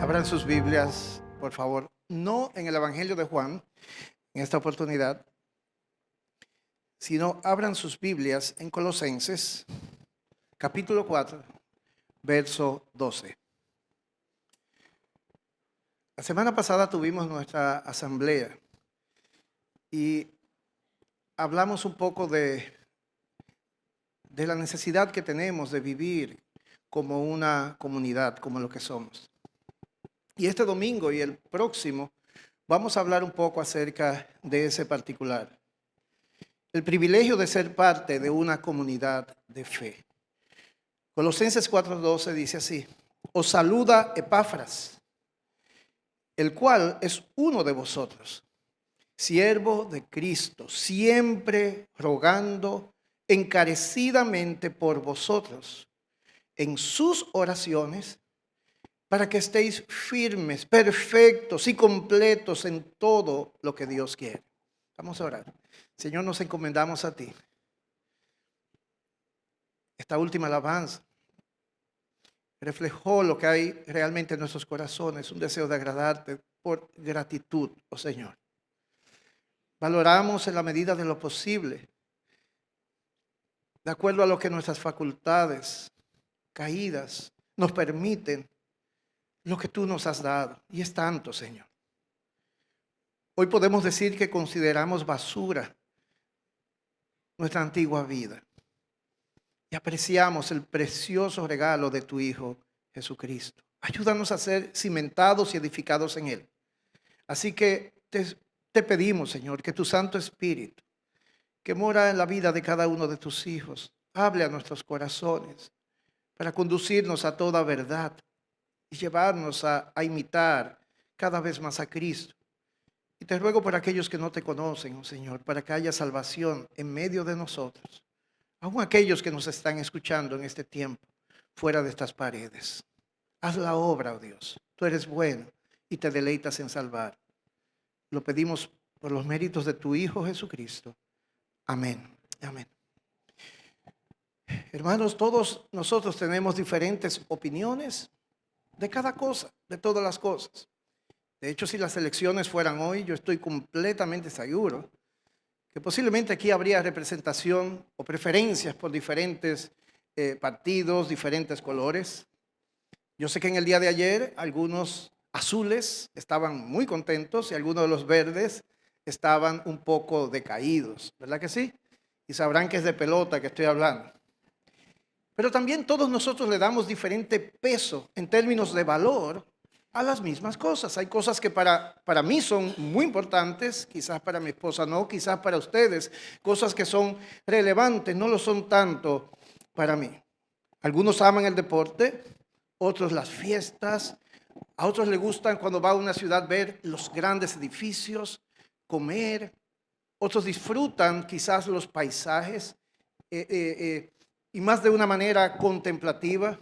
Abran sus Biblias, por favor, no en el Evangelio de Juan, en esta oportunidad, sino abran sus Biblias en Colosenses, capítulo 4, verso 12. La semana pasada tuvimos nuestra asamblea y hablamos un poco de la necesidad que tenemos de vivir como una comunidad, como lo que somos. Y este domingo y el próximo vamos a hablar un poco acerca de ese particular. El privilegio de ser parte de una comunidad de fe. Colosenses 4:12 dice así: os saluda Epafras, el cual es uno de vosotros, siervo de Cristo, siempre rogando encarecidamente por vosotros en sus oraciones, para que estéis firmes, perfectos y completos en todo lo que Dios quiere. Vamos a orar. Señor, nos encomendamos a ti. Esta última alabanza reflejó lo que hay realmente en nuestros corazones, un deseo de agradarte por gratitud, oh Señor. Valoramos en la medida de lo posible, de acuerdo a lo que nuestras facultades caídas nos permiten, lo que tú nos has dado. Y es tanto, Señor. Hoy podemos decir que consideramos basura nuestra antigua vida y apreciamos el precioso regalo de tu Hijo Jesucristo. Ayúdanos a ser cimentados y edificados en Él. Así que te pedimos, Señor, que tu Santo Espíritu, que mora en la vida de cada uno de tus hijos, hable a nuestros corazones para conducirnos a toda verdad y llevarnos a imitar cada vez más a Cristo. Y te ruego por aquellos que no te conocen, oh Señor, para que haya salvación en medio de nosotros, aun aquellos que nos están escuchando en este tiempo, fuera de estas paredes. Haz la obra, oh Dios. Tú eres bueno y te deleitas en salvar. Lo pedimos por los méritos de tu Hijo Jesucristo. Amén. Amén. Hermanos, todos nosotros tenemos diferentes opiniones de cada cosa, de todas las cosas. De hecho, si las elecciones fueran hoy, yo estoy completamente seguro que posiblemente aquí habría representación o preferencias por diferentes partidos, diferentes colores. Yo sé que en el día de ayer algunos azules estaban muy contentos y algunos de los verdes estaban un poco decaídos, ¿verdad que sí? Y sabrán que es de pelota que estoy hablando. Pero también todos nosotros le damos diferente peso en términos de valor a las mismas cosas. Hay cosas que para mí son muy importantes, quizás para mi esposa no, quizás para ustedes, cosas que son relevantes, no lo son tanto para mí. Algunos aman el deporte, otros las fiestas, a otros les gustan cuando va a una ciudad ver los grandes edificios, comer, otros disfrutan quizás los paisajes y más de una manera contemplativa.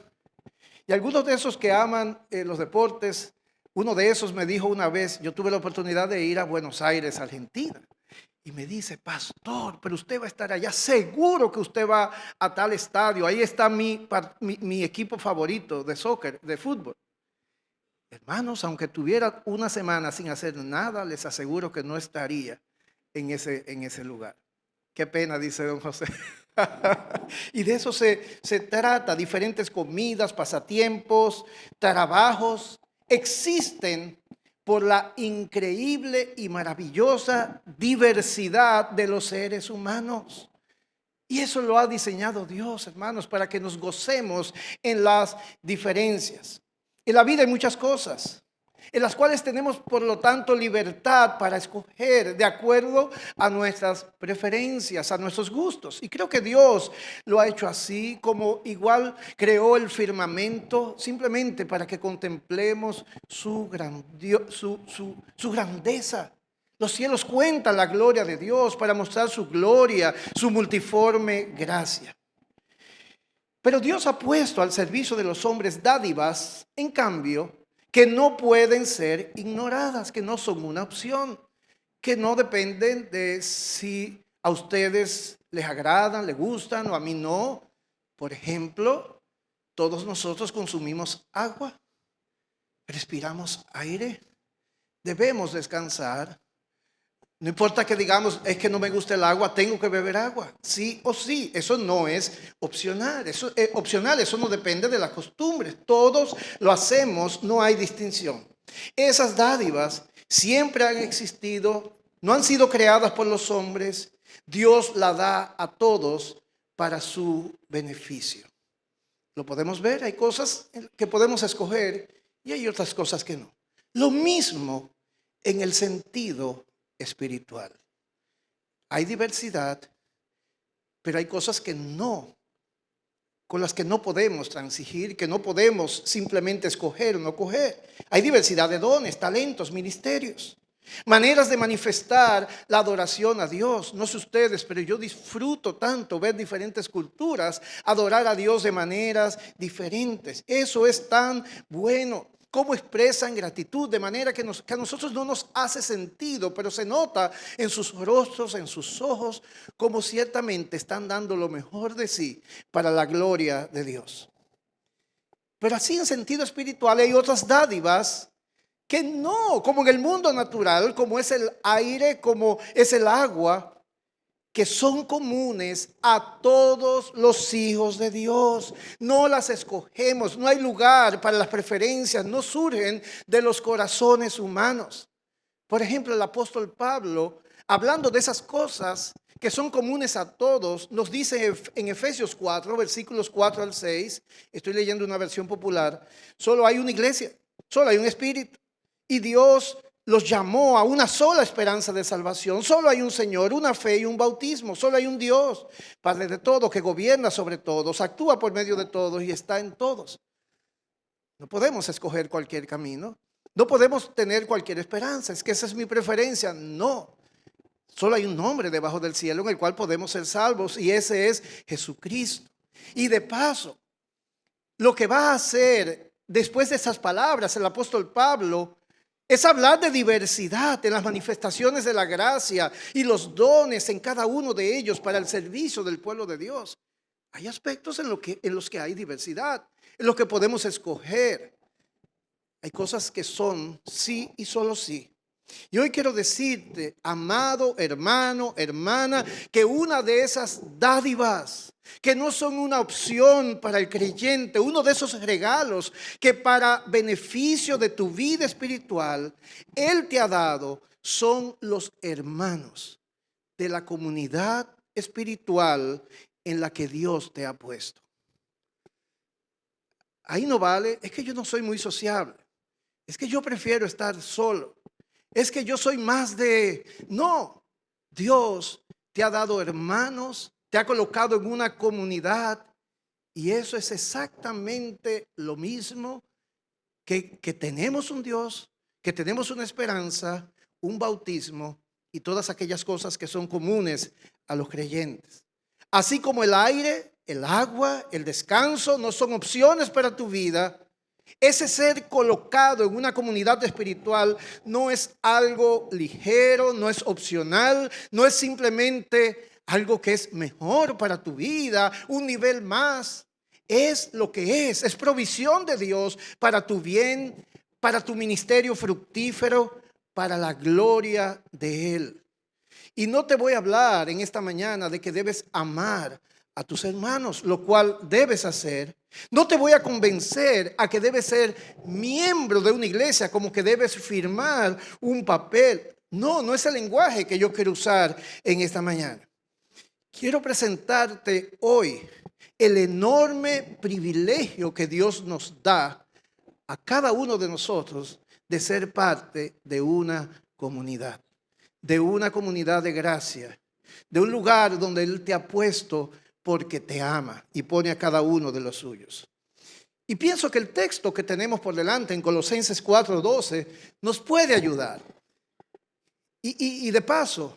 Y algunos de esos que aman los deportes, uno de esos me dijo una vez, yo tuve la oportunidad de ir a Buenos Aires, Argentina, y me dice: pastor, pero usted va a estar allá, seguro que usted va a tal estadio, ahí está mi equipo favorito de soccer, de fútbol. Hermanos, aunque tuviera una semana sin hacer nada, les aseguro que no estaría en ese lugar. Qué pena, dice don José. Y de eso se trata, diferentes comidas, pasatiempos, trabajos, existen por la increíble y maravillosa diversidad de los seres humanos. Y eso lo ha diseñado Dios, hermanos, para que nos gocemos en las diferencias. En la vida hay muchas cosas en las cuales tenemos, por lo tanto, libertad para escoger de acuerdo a nuestras preferencias, a nuestros gustos. Y creo que Dios lo ha hecho así, como igual creó el firmamento, simplemente para que contemplemos su grandeza. Los cielos cuentan la gloria de Dios para mostrar su gloria, su multiforme gracia. Pero Dios ha puesto al servicio de los hombres dádivas, en cambio, que no pueden ser ignoradas, que no son una opción, que no dependen de si a ustedes les agradan, les gustan o a mí no. Por ejemplo, todos nosotros consumimos agua. respiramos aire, debemos descansar. No importa que digamos, es que no me gusta el agua, tengo que beber agua. Sí o sí, eso no es opcional. Eso es opcional, eso no depende de las costumbres. Todos lo hacemos, no hay distinción. Esas dádivas siempre han existido, no han sido creadas por los hombres. Dios la da a todos para su beneficio. Lo podemos ver, hay cosas que podemos escoger y hay otras cosas que no. Lo mismo en el sentido espiritual. Hay diversidad, pero hay cosas que no, con las que no podemos transigir, que no podemos simplemente escoger o no coger. Hay diversidad de dones, talentos, ministerios, maneras de manifestar la adoración a Dios. No sé ustedes, pero yo disfruto tanto ver diferentes culturas adorar a Dios de maneras diferentes. Eso es tan bueno. Cómo expresan gratitud de manera que a nosotros no nos hace sentido, pero se nota en sus rostros, en sus ojos, como ciertamente están dando lo mejor de sí para la gloria de Dios. Pero así en sentido espiritual hay otras dádivas que no, como en el mundo natural, como es el aire, como es el agua, que son comunes a todos los hijos de Dios. No las escogemos, no hay lugar para las preferencias, no surgen de los corazones humanos. Por ejemplo, el apóstol Pablo, hablando de esas cosas que son comunes a todos, nos dice en Efesios 4, versículos 4 al 6, estoy leyendo una versión popular, solo hay una iglesia, solo hay un espíritu, y Dios los llamó a una sola esperanza de salvación. Solo hay un Señor, una fe y un bautismo. Solo hay un Dios, Padre de todos, que gobierna sobre todos, actúa por medio de todos y está en todos. No podemos escoger cualquier camino. No podemos tener cualquier esperanza. Es que esa es mi preferencia. No. Solo hay un nombre debajo del cielo en el cual podemos ser salvos y ese es Jesucristo. Y de paso, lo que va a hacer después de esas palabras el apóstol Pablo es hablar de diversidad en las manifestaciones de la gracia y los dones en cada uno de ellos para el servicio del pueblo de Dios. Hay aspectos en los que hay diversidad, en los que podemos escoger. Hay cosas que son sí y solo sí. Y hoy quiero decirte, amado hermano, hermana, que una de esas dádivas que no son una opción para el creyente, uno de esos regalos que para beneficio de tu vida espiritual, Él te ha dado, son los hermanos de la comunidad espiritual en la que Dios te ha puesto. Ahí no vale, es que yo no soy muy sociable, es que yo prefiero estar solo, es que yo soy más de... No, Dios te ha dado hermanos, te ha colocado en una comunidad y eso es exactamente lo mismo que tenemos un Dios, que tenemos una esperanza, un bautismo y todas aquellas cosas que son comunes a los creyentes. Así como el aire, el agua, el descanso no son opciones para tu vida, ese ser colocado en una comunidad espiritual no es algo ligero, no es opcional, no es simplemente algo que es mejor para tu vida, un nivel más. Es lo que es provisión de Dios para tu bien, para tu ministerio fructífero, para la gloria de Él. Y no te voy a hablar en esta mañana de que debes amar a tus hermanos, lo cual debes hacer. No te voy a convencer a que debes ser miembro de una iglesia, como que debes firmar un papel. No, no es el lenguaje que yo quiero usar en esta mañana. Quiero presentarte hoy el enorme privilegio que Dios nos da a cada uno de nosotros de ser parte de una comunidad de gracia, de un lugar donde Él te ha puesto porque te ama y pone a cada uno de los suyos. Y pienso que el texto que tenemos por delante en Colosenses 4:12 nos puede ayudar. Y de paso,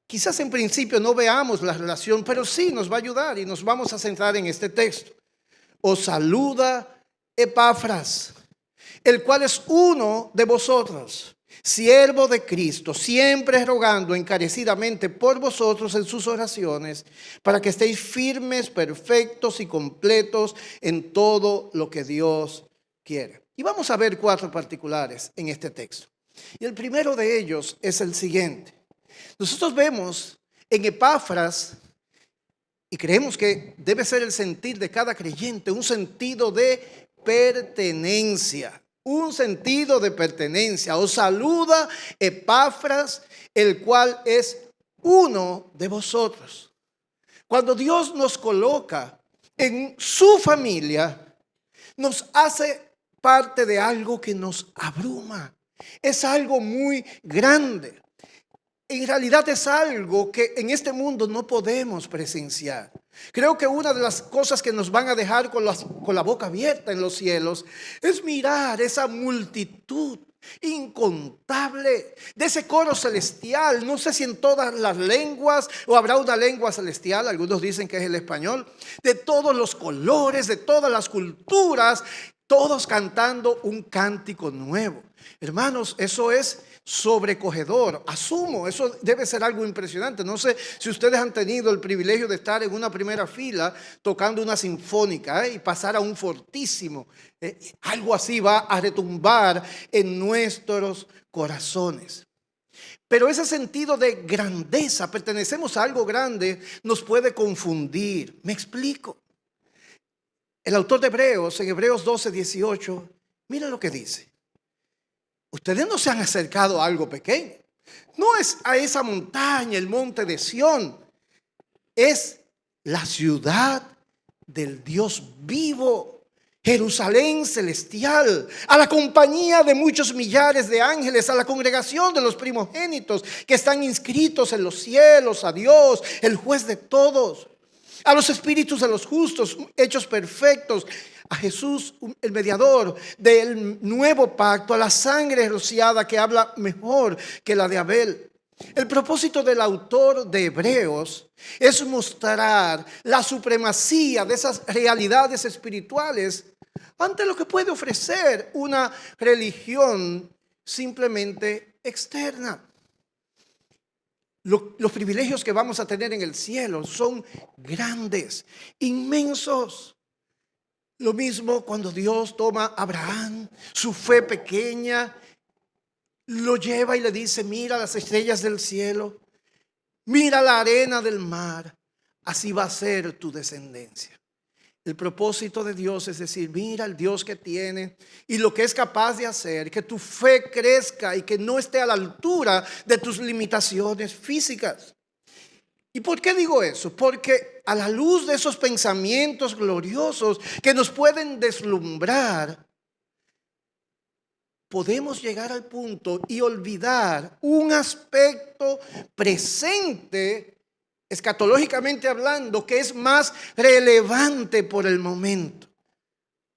quizás en principio no veamos la relación, pero sí nos va a ayudar y nos vamos a centrar en este texto. Os saluda Epafras, el cual es uno de vosotros, siervo de Cristo, siempre rogando encarecidamente por vosotros en sus oraciones, para que estéis firmes, perfectos y completos en todo lo que Dios quiere. Y vamos a ver 4 particulares en este texto. Y el primero de ellos es el siguiente. Nosotros vemos en Epafras, y creemos que debe ser el sentir de cada creyente, un sentido de pertenencia. Un sentido de pertenencia. Os saluda Epafras, el cual es uno de vosotros. Cuando Dios nos coloca en su familia, nos hace parte de algo que nos abruma. Es algo muy grande. En realidad es algo que en este mundo no podemos presenciar. Creo que una de las cosas que nos van a dejar con la boca abierta en los cielos es mirar esa multitud incontable de ese coro celestial. No sé si en todas las lenguas o habrá una lengua celestial, algunos dicen que es el español, de todos los colores, de todas las culturas, todos cantando un cántico nuevo. Hermanos, eso es sobrecogedor. Asumo, eso debe ser algo impresionante. No sé si ustedes han tenido el privilegio de estar en una primera fila tocando una sinfónica y pasar a un fortísimo. Algo así va a retumbar en nuestros corazones. Pero ese sentido de grandeza, pertenecemos a algo grande, nos puede confundir. Me explico. El autor de Hebreos, en Hebreos 12:18, mira lo que dice. Ustedes no se han acercado a algo pequeño. No es a esa montaña, el monte de Sión. Es la ciudad del Dios vivo, Jerusalén celestial, a la compañía de muchos millares de ángeles, a la congregación de los primogénitos que están inscritos en los cielos, a Dios, el juez de todos, a los espíritus de los justos, hechos perfectos, a Jesús, el mediador del nuevo pacto, a la sangre rociada que habla mejor que la de Abel. El propósito del autor de Hebreos es mostrar la supremacía de esas realidades espirituales ante lo que puede ofrecer una religión simplemente externa. Los privilegios que vamos a tener en el cielo son grandes, inmensos. Lo mismo cuando Dios toma a Abraham, su fe pequeña, lo lleva y le dice: mira las estrellas del cielo, mira la arena del mar, así va a ser tu descendencia. El propósito de Dios es decir: mira el Dios que tiene y lo que es capaz de hacer, que tu fe crezca y que no esté a la altura de tus limitaciones físicas. ¿Y por qué digo eso? Porque a la luz de esos pensamientos gloriosos que nos pueden deslumbrar, podemos llegar al punto y olvidar un aspecto presente, escatológicamente hablando, que es más relevante por el momento.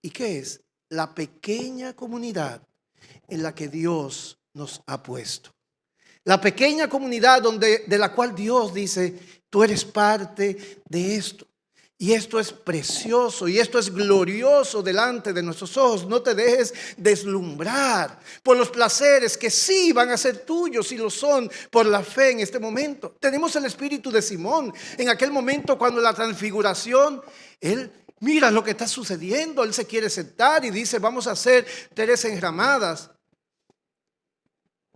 ¿Y qué es? La pequeña comunidad en la que Dios nos ha puesto. La pequeña comunidad de la cual Dios dice: tú eres parte de esto. Y esto es precioso y esto es glorioso delante de nuestros ojos. No te dejes deslumbrar por los placeres que sí van a ser tuyos y lo son por la fe en este momento. Tenemos el espíritu de Simón en aquel momento cuando la transfiguración, él mira lo que está sucediendo. Él se quiere sentar y dice: vamos a hacer 3 enramadas.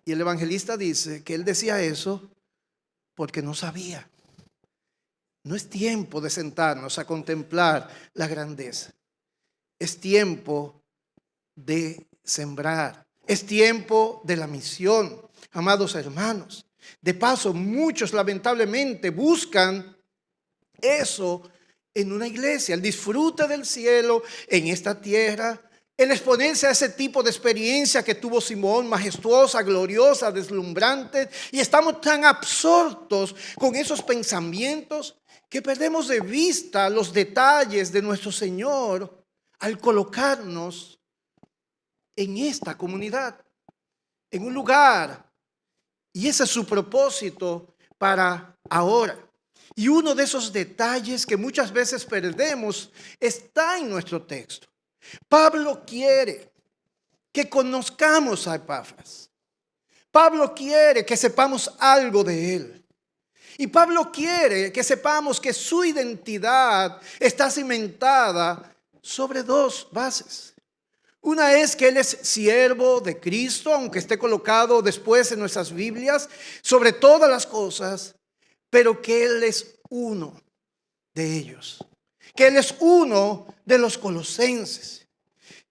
Y el evangelista dice que él decía eso porque no sabía. No es tiempo de sentarnos a contemplar la grandeza. Es tiempo de sembrar. Es tiempo de la misión, amados hermanos. De paso, muchos lamentablemente buscan eso en una iglesia, el disfrute del cielo en esta tierra, el exponerse a ese tipo de experiencia que tuvo Simón, majestuosa, gloriosa, deslumbrante, y estamos tan absortos con esos pensamientos que perdemos de vista los detalles de nuestro Señor al colocarnos en esta comunidad, en un lugar, y ese es su propósito para ahora. Y uno de esos detalles que muchas veces perdemos está en nuestro texto. Pablo quiere que conozcamos a Epafras. Pablo quiere que sepamos algo de él. Y Pablo quiere que sepamos que su identidad está cimentada sobre 2 bases. Una es que Él es siervo de Cristo, aunque esté colocado después en nuestras Biblias, sobre todas las cosas, pero que Él es uno de ellos, que Él es uno de los colosenses.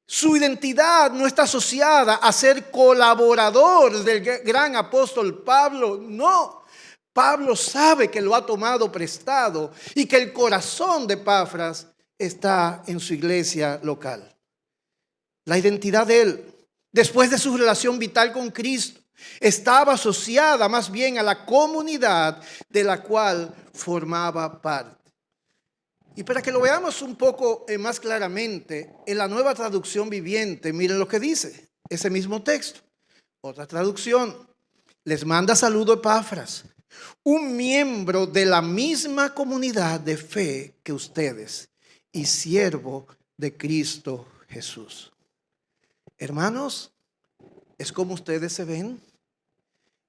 Su identidad no está asociada a ser colaborador del gran apóstol Pablo, no. Pablo sabe que lo ha tomado prestado y que el corazón de Epafras está en su iglesia local. La identidad de él, después de su relación vital con Cristo, estaba asociada más bien a la comunidad de la cual formaba parte. Y para que lo veamos un poco más claramente, en la Nueva Traducción Viviente, miren lo que dice ese mismo texto. Otra traducción: les manda saludo Epafras, un miembro de la misma comunidad de fe que ustedes y siervo de Cristo Jesús. Hermanos, ¿es como ustedes se ven?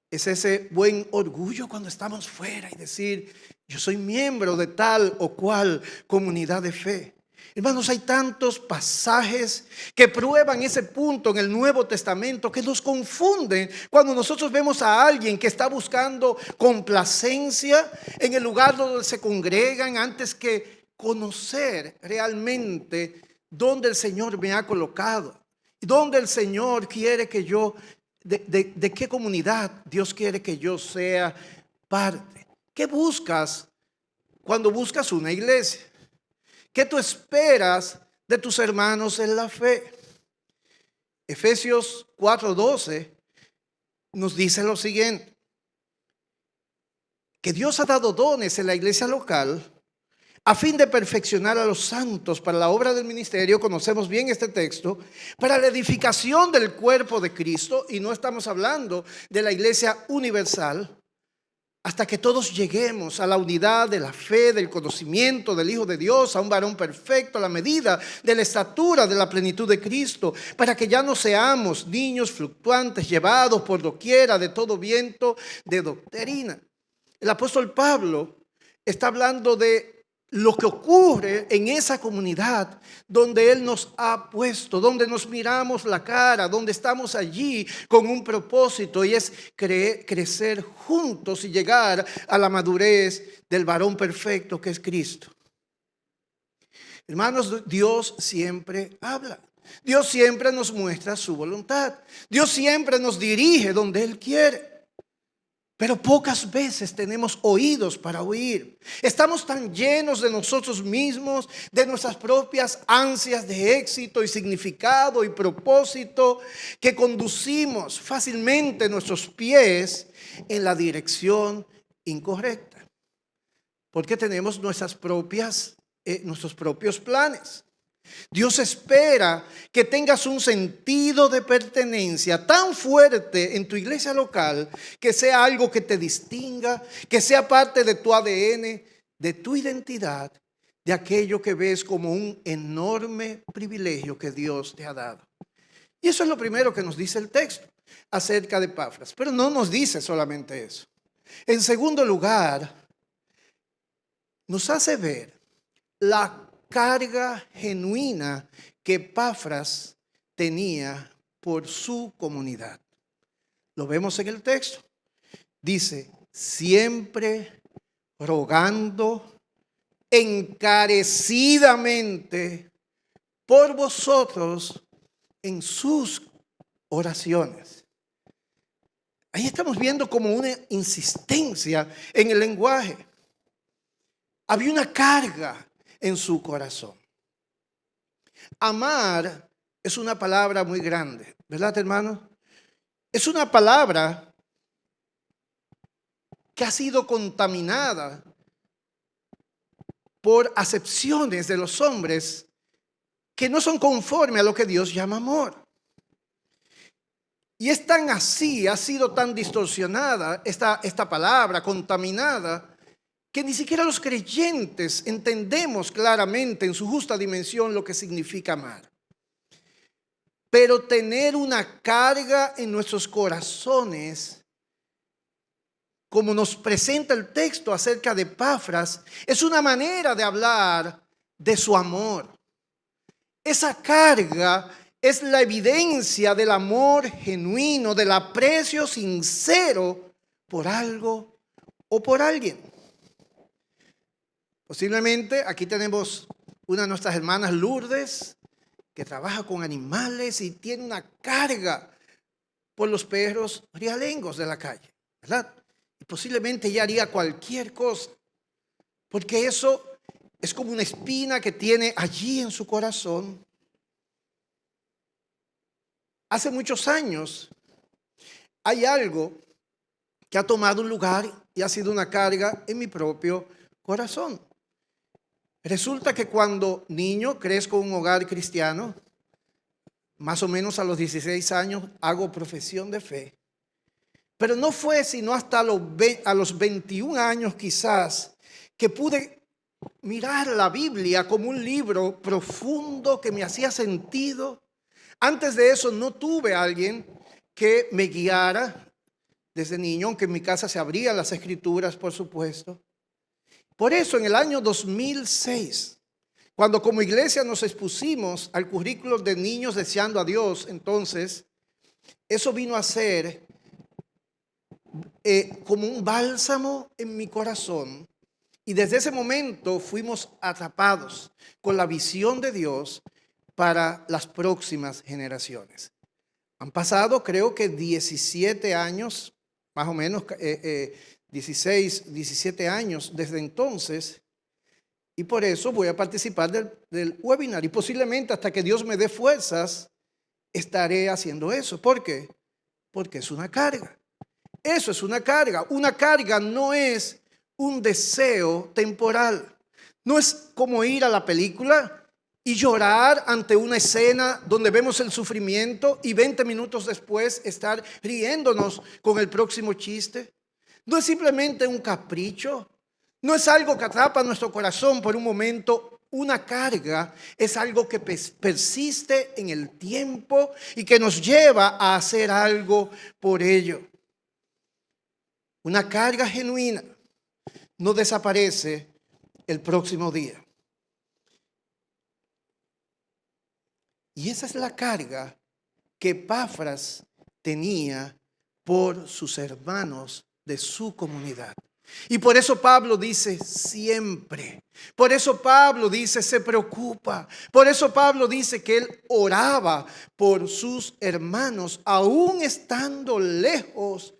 Es ese buen orgullo cuando estamos fuera y decir: yo soy miembro de tal o cual comunidad de fe. Hermanos, hay tantos pasajes que prueban ese punto en el Nuevo Testamento que nos confunden cuando nosotros vemos a alguien que está buscando complacencia en el lugar donde se congregan antes que conocer realmente dónde el Señor me ha colocado y dónde el Señor quiere que yo, de qué comunidad Dios quiere que yo sea parte. ¿Qué buscas cuando buscas una iglesia? ¿Qué tú esperas de tus hermanos en la fe? Efesios 4:12 nos dice lo siguiente: que Dios ha dado dones en la iglesia local a fin de perfeccionar a los santos para la obra del ministerio. Conocemos bien este texto, para la edificación del cuerpo de Cristo, y no estamos hablando de la iglesia universal, hasta que todos lleguemos a la unidad de la fe, del conocimiento del Hijo de Dios, a un varón perfecto, a la medida de la estatura de la plenitud de Cristo, para que ya no seamos niños fluctuantes, llevados por doquiera de todo viento de doctrina. El apóstol Pablo está hablando de lo que ocurre en esa comunidad donde Él nos ha puesto, donde nos miramos la cara, donde estamos allí con un propósito, y es crecer juntos y llegar a la madurez del varón perfecto que es Cristo. Hermanos, Dios siempre habla. Dios siempre nos muestra su voluntad. Dios siempre nos dirige donde Él quiere. Pero pocas veces tenemos oídos para oír. Estamos tan llenos de nosotros mismos, de nuestras propias ansias de éxito y significado y propósito, que conducimos fácilmente nuestros pies en la dirección incorrecta. Porque tenemos nuestros propios planes. Dios espera que tengas un sentido de pertenencia tan fuerte en tu iglesia local, que sea algo que te distinga, que sea parte de tu ADN, de tu identidad, de aquello que ves como un enorme privilegio que Dios te ha dado. Y eso es lo primero que nos dice el texto acerca de Epafras. Pero no nos dice solamente eso. En segundo lugar, nos hace ver la carga genuina que Epafras tenía por su comunidad. Lo vemos en el texto. Dice: siempre rogando encarecidamente por vosotros en sus oraciones. Ahí estamos viendo como una insistencia en el lenguaje. Había una carga en su corazón. Amar es una palabra muy grande, ¿verdad, hermano? Es una palabra que ha sido contaminada por acepciones de los hombres que no son conforme a lo que Dios llama amor. Y es tan así, ha sido tan distorsionada esta palabra, contaminada, que ni siquiera los creyentes entendemos claramente en su justa dimensión lo que significa amar. Pero tener una carga en nuestros corazones, como nos presenta el texto acerca de Epafras, es una manera de hablar de su amor. Esa carga es la evidencia del amor genuino, del aprecio sincero por algo o por alguien. Posiblemente aquí tenemos una de nuestras hermanas, Lourdes, que trabaja con animales y tiene una carga por los perros rialengos de la calle, ¿verdad? Y posiblemente ella haría cualquier cosa, porque eso es como una espina que tiene allí en su corazón. Hace muchos años hay algo que ha tomado un lugar y ha sido una carga en mi propio corazón. Resulta que cuando niño crezco en un hogar cristiano, más o menos a los 16 años hago profesión de fe. Pero no fue sino hasta a los 21 años quizás que pude mirar la Biblia como un libro profundo que me hacía sentido. Antes de eso no tuve a alguien que me guiara desde niño, aunque en mi casa se abrían las escrituras, por supuesto. Por eso en el año 2006, cuando como iglesia nos expusimos al currículo de niños deseando a Dios, entonces eso vino a ser como un bálsamo en mi corazón. Y desde ese momento fuimos atrapados con la visión de Dios para las próximas generaciones. Han pasado creo que 17 años, más o menos 16, 17 años desde entonces. Y por eso voy a participar del webinar. Y posiblemente hasta que Dios me dé fuerzas, estaré haciendo eso. ¿Por qué? Porque es una carga. Eso es una carga. Una carga no es un deseo temporal. No es como ir a la película y llorar ante una escena donde vemos el sufrimiento y 20 minutos después estar riéndonos con el próximo chiste. No es simplemente un capricho. No es algo que atrapa nuestro corazón por un momento. Una carga es algo que persiste en el tiempo y que nos lleva a hacer algo por ello. Una carga genuina no desaparece el próximo día. Y esa es la carga que Epafras tenía por sus hermanos de su comunidad. Y por eso Pablo dice siempre. Por eso Pablo dice se preocupa. Por eso Pablo dice que él oraba por sus hermanos. Aún estando lejos,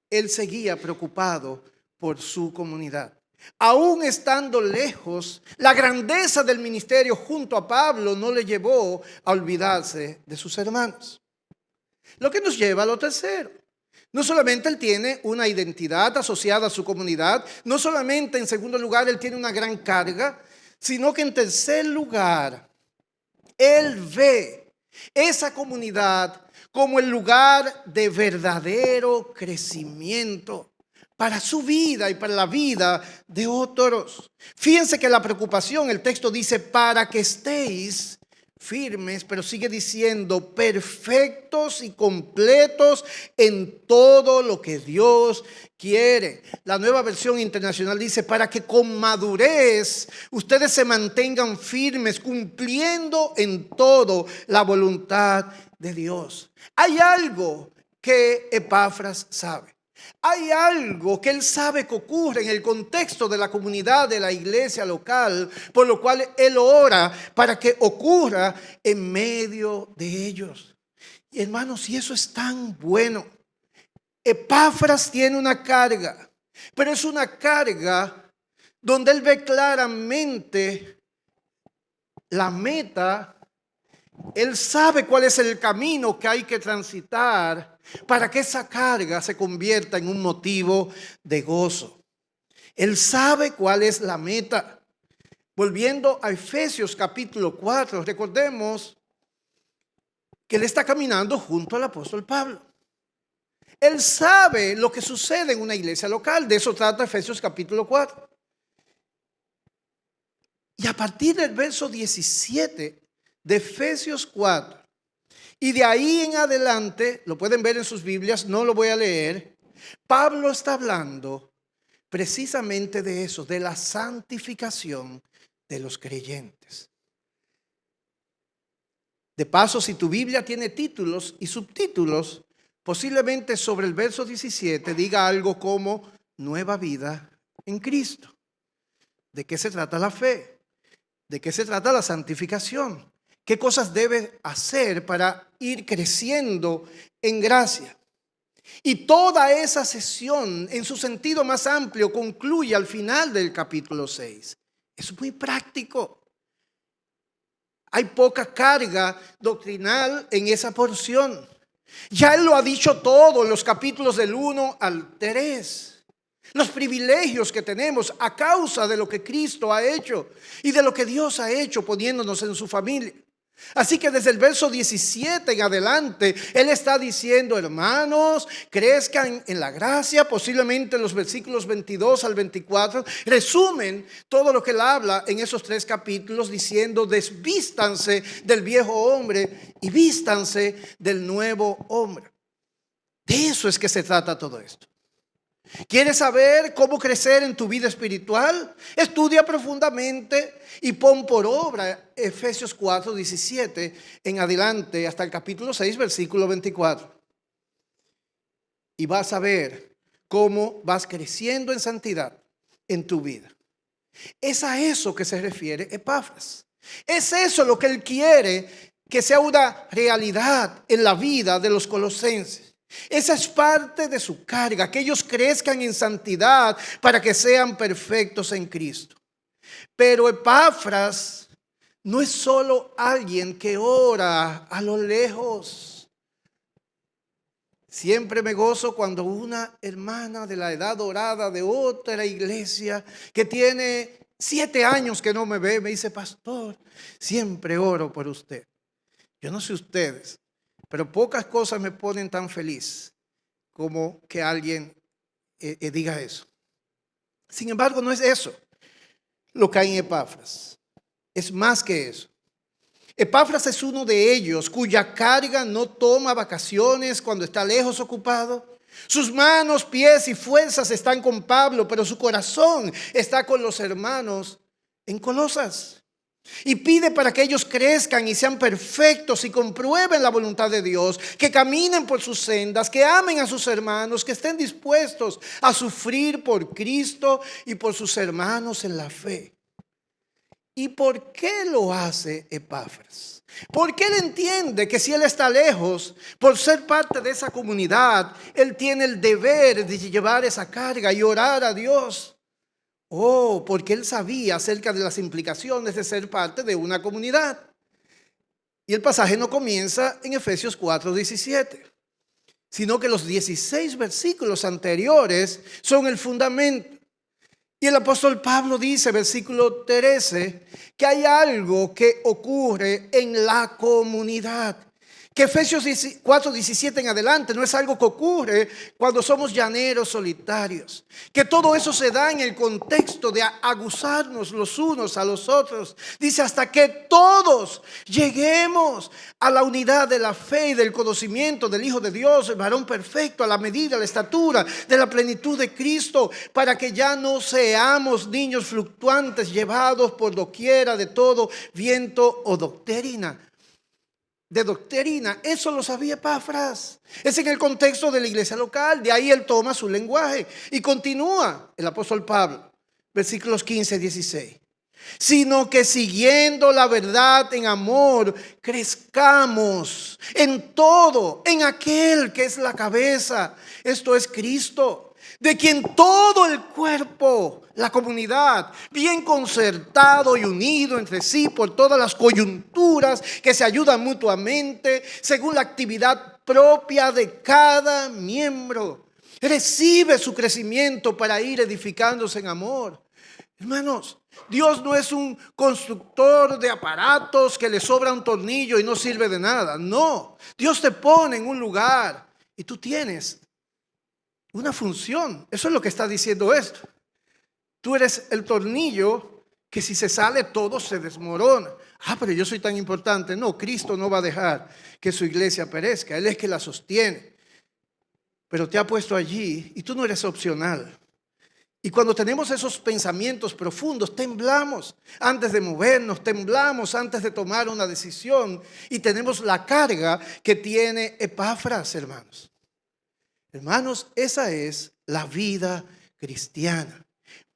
él seguía preocupado por su comunidad. Aún estando lejos, la grandeza del ministerio junto a Pablo no le llevó a olvidarse de sus hermanos. Lo que nos lleva a lo tercero. No solamente él tiene una identidad asociada a su comunidad, no solamente en segundo lugar él tiene una gran carga, sino que en tercer lugar él ve esa comunidad como el lugar de verdadero crecimiento para su vida y para la vida de otros. Fíjense que la preocupación, el texto dice, para que estéis firmes, pero sigue diciendo, perfectos y completos en todo lo que Dios quiere. La Nueva Versión Internacional dice, para que con madurez ustedes se mantengan firmes, cumpliendo en todo la voluntad de Dios. Hay algo que Epafras sabe. Hay algo que él sabe que ocurre en el contexto de la comunidad, de la iglesia local, por lo cual él ora para que ocurra en medio de ellos. Y hermanos, y eso es tan bueno. Epafras tiene una carga, pero es una carga donde él ve claramente la meta. Él sabe cuál es el camino que hay que transitar para que esa carga se convierta en un motivo de gozo. Él sabe cuál es la meta. Volviendo a Efesios capítulo 4, recordemos que él está caminando junto al apóstol Pablo. Él sabe lo que sucede en una iglesia local. De eso trata Efesios capítulo 4. Y a partir del verso 17 de Efesios 4, y de ahí en adelante, lo pueden ver en sus Biblias, no lo voy a leer, Pablo está hablando precisamente de eso, de la santificación de los creyentes. De paso, si tu Biblia tiene títulos y subtítulos, posiblemente sobre el verso 17 diga algo como nueva vida en Cristo. ¿De qué se trata la fe? ¿De qué se trata la santificación? ¿Qué cosas debe hacer para ir creciendo en gracia? Y toda esa sesión, en su sentido más amplio, concluye al final del capítulo 6. Es muy práctico. Hay poca carga doctrinal en esa porción. Ya él lo ha dicho todo en los capítulos del 1 al 3. Los privilegios que tenemos a causa de lo que Cristo ha hecho y de lo que Dios ha hecho poniéndonos en su familia. Así que desde el verso 17 en adelante, él está diciendo, hermanos, crezcan en la gracia. Posiblemente los versículos 22 al 24 resumen todo lo que él habla en esos 3 capítulos, diciendo, desvístanse del viejo hombre y vístanse del nuevo hombre. De eso es que se trata todo esto. ¿Quieres saber cómo crecer en tu vida espiritual? Estudia profundamente y pon por obra Efesios 4:17 en adelante hasta el capítulo 6, versículo 24. Y vas a ver cómo vas creciendo en santidad en tu vida. Es a eso que se refiere Epafras. Es eso lo que él quiere que sea una realidad en la vida de los colosenses. Esa es parte de su carga, que ellos crezcan en santidad para que sean perfectos en Cristo. Pero Epafras no es solo alguien que ora a lo lejos. Siempre me gozo cuando una hermana de la edad dorada de otra iglesia que tiene 7 años que no me ve, me dice, pastor, siempre oro por usted. Yo no sé ustedes, pero pocas cosas me ponen tan feliz como que alguien diga eso. Sin embargo, no es eso lo que hay en Epafras. Es más que eso. Epafras es uno de ellos cuya carga no toma vacaciones cuando está lejos ocupado. Sus manos, pies y fuerzas están con Pablo, pero su corazón está con los hermanos en Colosas. Y pide para que ellos crezcan y sean perfectos y comprueben la voluntad de Dios, que caminen por sus sendas, que amen a sus hermanos, que estén dispuestos a sufrir por Cristo y por sus hermanos en la fe. ¿Y por qué lo hace Epafras? Porque él entiende que si él está lejos, por ser parte de esa comunidad, él tiene el deber de llevar esa carga y orar a Dios. Porque él sabía acerca de las implicaciones de ser parte de una comunidad. Y el pasaje no comienza en Efesios 4:17, sino que los 16 versículos anteriores son el fundamento. Y el apóstol Pablo dice, versículo 13, que hay algo que ocurre en la comunidad. Que Efesios 4:17 en adelante no es algo que ocurre cuando somos llaneros solitarios. Que todo eso se da en el contexto de aguzarnos los unos a los otros. Dice, hasta que todos lleguemos a la unidad de la fe y del conocimiento del Hijo de Dios, el varón perfecto, a la medida, a la estatura de la plenitud de Cristo, para que ya no seamos niños fluctuantes llevados por doquiera de todo viento o doctrina. De doctrina, eso lo sabía Epafras. Es en el contexto de la iglesia local. De ahí él toma su lenguaje y continúa el apóstol Pablo, versículos 15-16. Sino que siguiendo la verdad en amor, crezcamos en todo, en aquel que es la cabeza, esto es Cristo, de quien todo el cuerpo, la comunidad, bien concertado y unido entre sí por todas las coyunturas que se ayudan mutuamente según la actividad propia de cada miembro, recibe su crecimiento para ir edificándose en amor. Hermanos, Dios no es un constructor de aparatos que le sobra un tornillo y no sirve de nada. No, Dios te pone en un lugar y tú tienes una función. Eso es lo que está diciendo esto. Tú eres el tornillo que si se sale todo se desmorona. Pero yo soy tan importante. No, Cristo no va a dejar que su iglesia perezca. Él es que la sostiene. Pero te ha puesto allí y tú no eres opcional. Y cuando tenemos esos pensamientos profundos, temblamos antes de movernos, temblamos antes de tomar una decisión y tenemos la carga que tiene Epafras, hermanos. Hermanos, esa es la vida cristiana.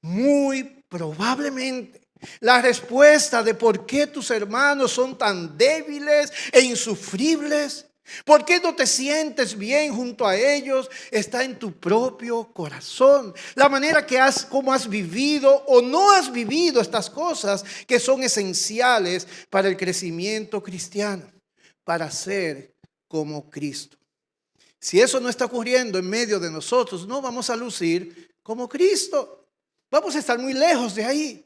Muy probablemente la respuesta de por qué tus hermanos son tan débiles e insufribles, por qué no te sientes bien junto a ellos, está en tu propio corazón. La manera cómo has vivido o no has vivido estas cosas que son esenciales para el crecimiento cristiano, para ser como Cristo. Si eso no está ocurriendo en medio de nosotros, no vamos a lucir como Cristo. Vamos a estar muy lejos de ahí.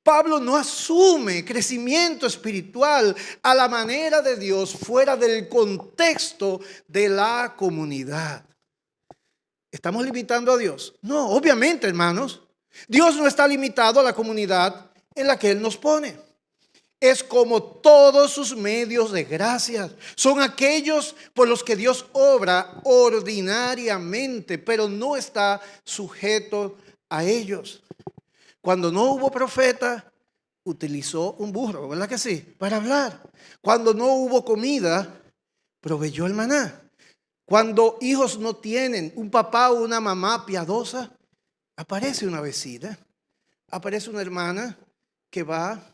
Pablo no asume crecimiento espiritual a la manera de Dios fuera del contexto de la comunidad. ¿Estamos limitando a Dios? No, obviamente, hermanos. Dios no está limitado a la comunidad en la que Él nos pone. Es como todos sus medios de gracia. Son aquellos por los que Dios obra ordinariamente, pero no está sujeto a ellos. Cuando no hubo profeta, utilizó un burro, ¿verdad que sí? Para hablar. Cuando no hubo comida, proveyó el maná. Cuando hijos no tienen un papá o una mamá piadosa, aparece una vecina, aparece una hermana que va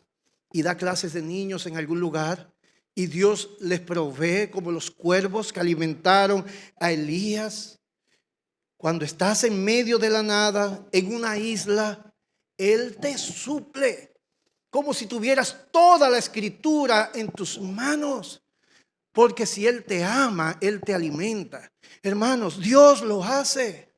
y da clases de niños en algún lugar y Dios les provee como los cuervos que alimentaron a Elías. Cuando estás en medio de la nada, en una isla, Él te suple, como si tuvieras toda la escritura en tus manos. Porque si Él te ama, Él te alimenta. Hermanos, Dios lo hace.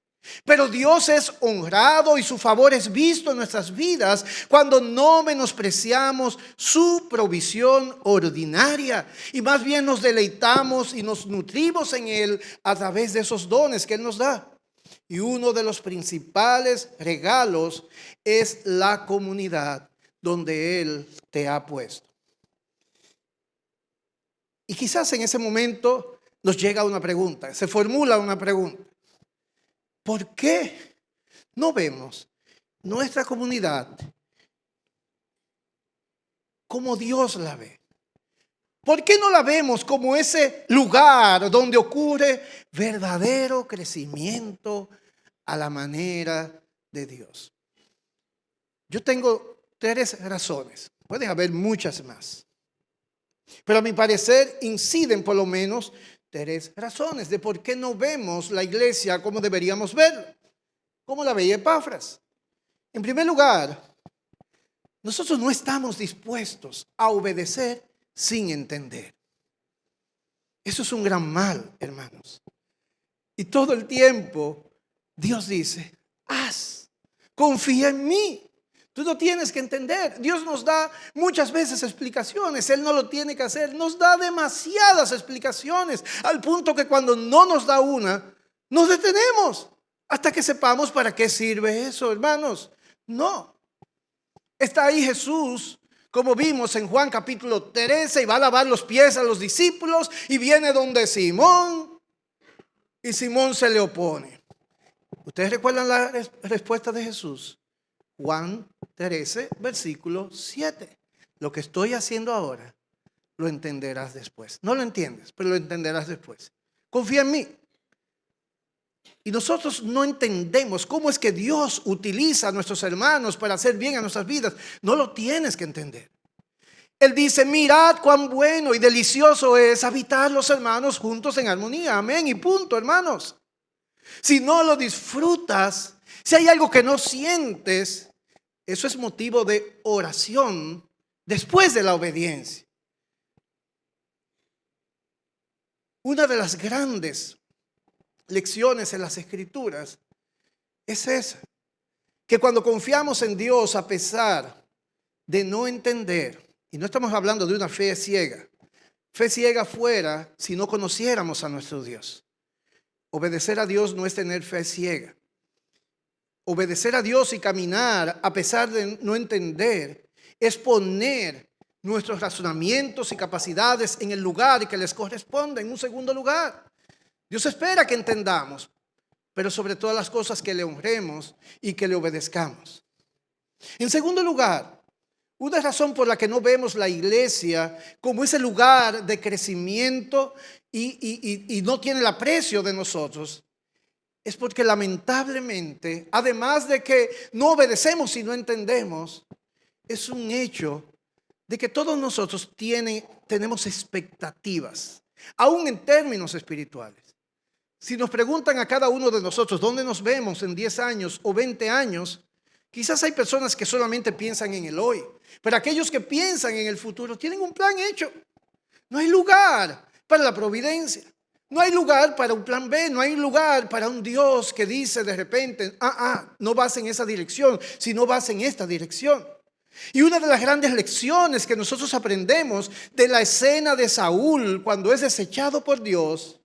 Pero Dios es honrado y su favor es visto en nuestras vidas cuando no menospreciamos su provisión ordinaria. Y más bien nos deleitamos y nos nutrimos en Él a través de esos dones que Él nos da. Y uno de los principales regalos es la comunidad donde Él te ha puesto. Y quizás en ese momento nos llega una pregunta, se formula una pregunta. ¿Por qué no vemos nuestra comunidad como Dios la ve? ¿Por qué no la vemos como ese lugar donde ocurre verdadero crecimiento a la manera de Dios? Yo tengo 3 razones, pueden haber muchas más, pero a mi parecer inciden por lo menos 3 razones de por qué no vemos la iglesia como deberíamos verla, como la veía Epafras. En primer lugar, nosotros no estamos dispuestos a obedecer sin entender. Eso es un gran mal, hermanos. Y todo el tiempo Dios dice, confía en mí. Tú no tienes que entender. Dios nos da muchas veces explicaciones. Él no lo tiene que hacer. Nos da demasiadas explicaciones al punto que cuando no nos da una, nos detenemos hasta que sepamos para qué sirve eso, hermanos. No. Está ahí Jesús, como vimos en Juan capítulo 13, y va a lavar los pies a los discípulos y viene donde Simón y Simón se le opone. ¿Ustedes recuerdan la respuesta de Jesús? Juan 13, versículo 7. Lo que estoy haciendo ahora, lo entenderás después. No lo entiendes, pero lo entenderás después. Confía en mí. Y nosotros no entendemos cómo es que Dios utiliza a nuestros hermanos para hacer bien a nuestras vidas. No lo tienes que entender. Él dice, mirad cuán bueno y delicioso es habitar los hermanos juntos en armonía. Amén y punto, hermanos. Si no lo disfrutas, si hay algo que no sientes, eso es motivo de oración después de la obediencia. Una de las grandes lecciones en las Escrituras es esa, que cuando confiamos en Dios a pesar de no entender, y no estamos hablando de una fe ciega fuera si no conociéramos a nuestro Dios. Obedecer a Dios no es tener fe ciega. Obedecer a Dios y caminar a pesar de no entender es poner nuestros razonamientos y capacidades en el lugar que les corresponde, en un segundo lugar. Dios espera que entendamos, pero sobre todas las cosas que le honremos y que le obedezcamos. En segundo lugar, una razón por la que no vemos la iglesia como ese lugar de crecimiento y no tiene el aprecio de nosotros, es porque lamentablemente, además de que no obedecemos y no entendemos, es un hecho de que todos nosotros tenemos expectativas, aún en términos espirituales. Si nos preguntan a cada uno de nosotros dónde nos vemos en 10 años o 20 años, quizás hay personas que solamente piensan en el hoy, pero aquellos que piensan en el futuro tienen un plan hecho. No hay lugar para la providencia, no hay lugar para un plan B, no hay lugar para un Dios que dice de repente, no vas en esa dirección, sino vas en esta dirección. Y una de las grandes lecciones que nosotros aprendemos de la escena de Saúl cuando es desechado por Dios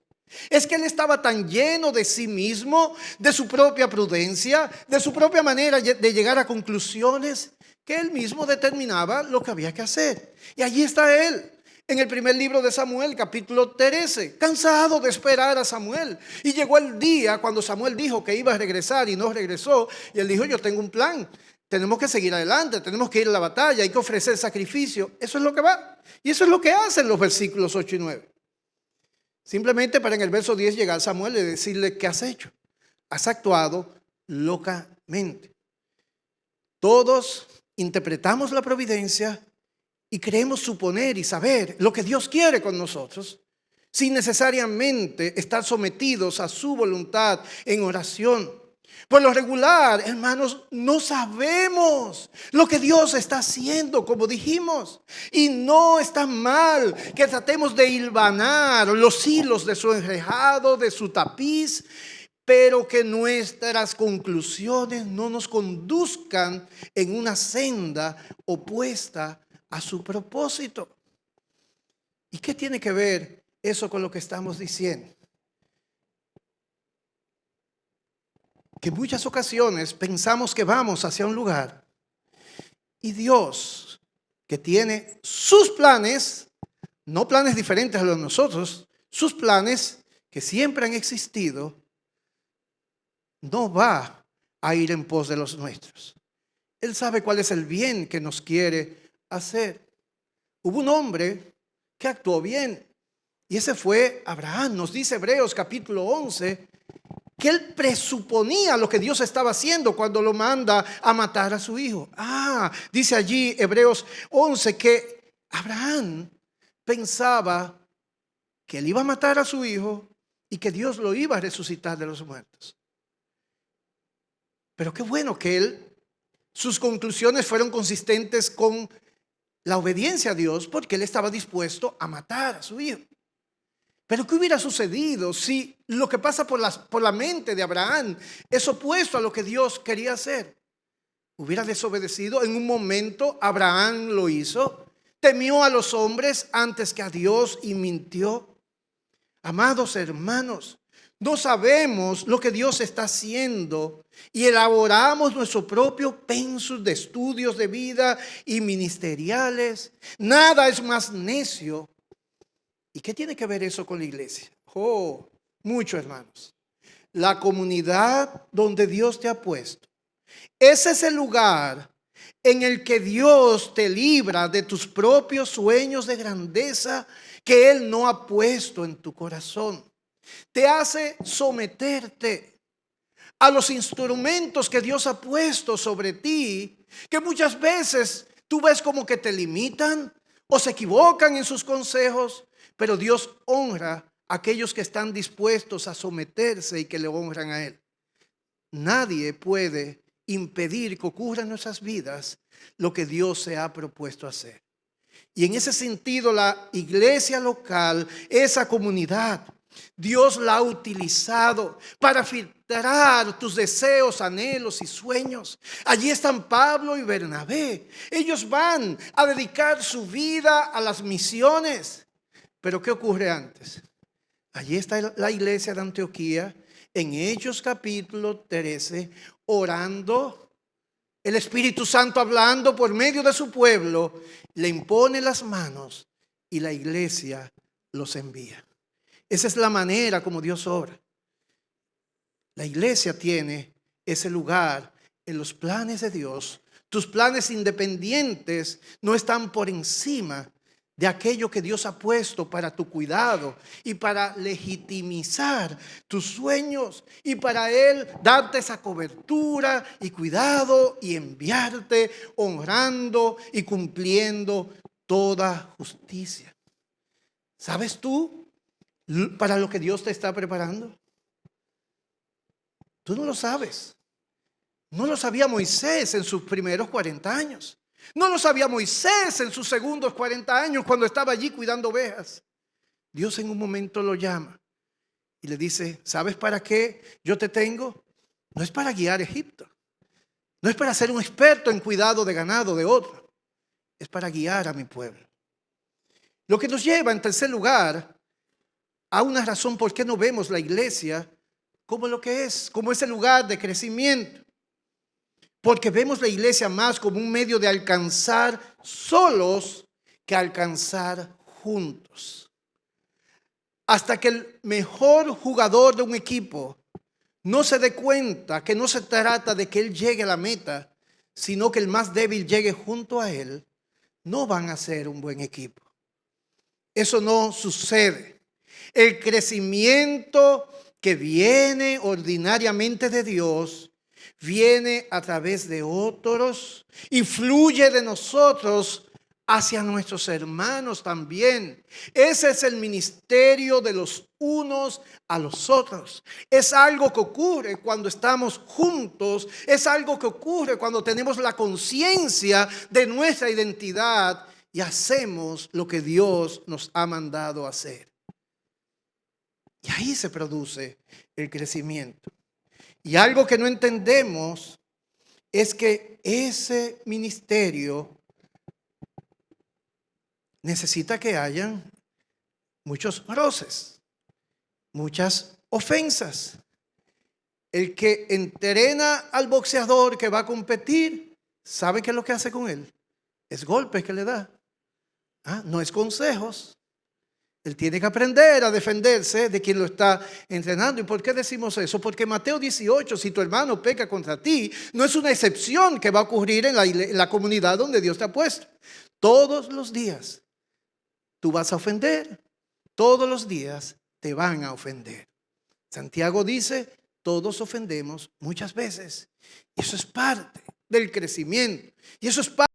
es que él estaba tan lleno de sí mismo, de su propia prudencia, de su propia manera de llegar a conclusiones, que él mismo determinaba lo que había que hacer. Y allí está él, en el primer libro de Samuel, capítulo 13, cansado de esperar a Samuel. Y llegó el día cuando Samuel dijo que iba a regresar y no regresó. Y él dijo, yo tengo un plan, tenemos que seguir adelante, tenemos que ir a la batalla, hay que ofrecer sacrificio. Eso es lo que va. Y eso es lo que hacen los versículos 8 y 9. Simplemente para en el verso 10 llegar Samuel y decirle, ¿qué has hecho? Has actuado locamente. Todos interpretamos la providencia y creemos suponer y saber lo que Dios quiere con nosotros, sin necesariamente estar sometidos a su voluntad en oración. Por lo regular, hermanos, no sabemos lo que Dios está haciendo, como dijimos. Y no está mal que tratemos de hilvanar los hilos de su enrejado, de su tapiz, pero que nuestras conclusiones no nos conduzcan en una senda opuesta a su propósito. ¿Y qué tiene que ver eso con lo que estamos diciendo? Que en muchas ocasiones pensamos que vamos hacia un lugar y Dios, que tiene sus planes, no planes diferentes a los de nosotros, sus planes que siempre han existido, no va a ir en pos de los nuestros. Él sabe cuál es el bien que nos quiere hacer. Hubo un hombre que actuó bien y ese fue Abraham. Nos dice Hebreos capítulo 11 que él presuponía lo que Dios estaba haciendo cuando lo manda a matar a su hijo. Dice allí Hebreos 11 que Abraham pensaba que él iba a matar a su hijo y que Dios lo iba a resucitar de los muertos. Pero qué bueno que sus conclusiones fueron consistentes con la obediencia a Dios, porque él estaba dispuesto a matar a su hijo. Pero ¿qué hubiera sucedido si lo que pasa por la mente de Abraham es opuesto a lo que Dios quería hacer? ¿Hubiera desobedecido? En un momento Abraham lo hizo. Temió a los hombres antes que a Dios y mintió. Amados hermanos, no sabemos lo que Dios está haciendo y elaboramos nuestro propio pensum de estudios de vida y ministeriales. Nada es más necio. ¿Y qué tiene que ver eso con la iglesia? Mucho, hermanos. La comunidad donde Dios te ha puesto. Ese es el lugar en el que Dios te libra de tus propios sueños de grandeza que Él no ha puesto en tu corazón. Te hace someterte a los instrumentos que Dios ha puesto sobre ti, que muchas veces tú ves como que te limitan o se equivocan en sus consejos. Pero Dios honra a aquellos que están dispuestos a someterse y que le honran a Él. Nadie puede impedir que ocurra en nuestras vidas lo que Dios se ha propuesto hacer. Y en ese sentido, la iglesia local, esa comunidad, Dios la ha utilizado para filtrar tus deseos, anhelos y sueños. Allí están Pablo y Bernabé. Ellos van a dedicar su vida a las misiones. Pero ¿qué ocurre antes? Allí está la iglesia de Antioquía, en Hechos capítulo 13, orando, el Espíritu Santo hablando por medio de su pueblo, le impone las manos y la iglesia los envía. Esa es la manera como Dios obra. La iglesia tiene ese lugar en los planes de Dios. Tus planes independientes no están por encima de aquello que Dios ha puesto para tu cuidado y para legitimizar tus sueños y para Él darte esa cobertura y cuidado y enviarte honrando y cumpliendo toda justicia. ¿Sabes tú para lo que Dios te está preparando? Tú no lo sabes. No lo sabía Moisés en sus primeros 40 años. No lo sabía Moisés en sus segundos 40 años cuando estaba allí cuidando ovejas. Dios en un momento lo llama y le dice, ¿sabes para qué yo te tengo? No es para guiar a Egipto. No es para ser un experto en cuidado de ganado de otro. Es para guiar a mi pueblo. Lo que nos lleva en tercer lugar a una razón por qué no vemos la iglesia como lo que es, como ese lugar de crecimiento. Porque vemos la iglesia más como un medio de alcanzar solos que alcanzar juntos. Hasta que el mejor jugador de un equipo no se dé cuenta que no se trata de que él llegue a la meta, sino que el más débil llegue junto a él, no van a ser un buen equipo. Eso no sucede. El crecimiento que viene ordinariamente de Dios viene a través de otros y fluye de nosotros hacia nuestros hermanos también. Ese es el ministerio de los unos a los otros. Es algo que ocurre cuando estamos juntos. Es algo que ocurre cuando tenemos la conciencia de nuestra identidad y hacemos lo que Dios nos ha mandado hacer. Y ahí se produce el crecimiento. Y algo que no entendemos es que ese ministerio necesita que hayan muchos roces, muchas ofensas. El que entrena al boxeador que va a competir, ¿sabe qué es lo que hace con él? Es golpes que le da. No es consejos. Él tiene que aprender a defenderse de quien lo está entrenando. ¿Y por qué decimos eso? Porque Mateo 18, si tu hermano peca contra ti, no es una excepción que va a ocurrir en la comunidad donde Dios te ha puesto. Todos los días tú vas a ofender. Todos los días te van a ofender. Santiago dice, todos ofendemos muchas veces. Y eso es parte del crecimiento. Y eso es parte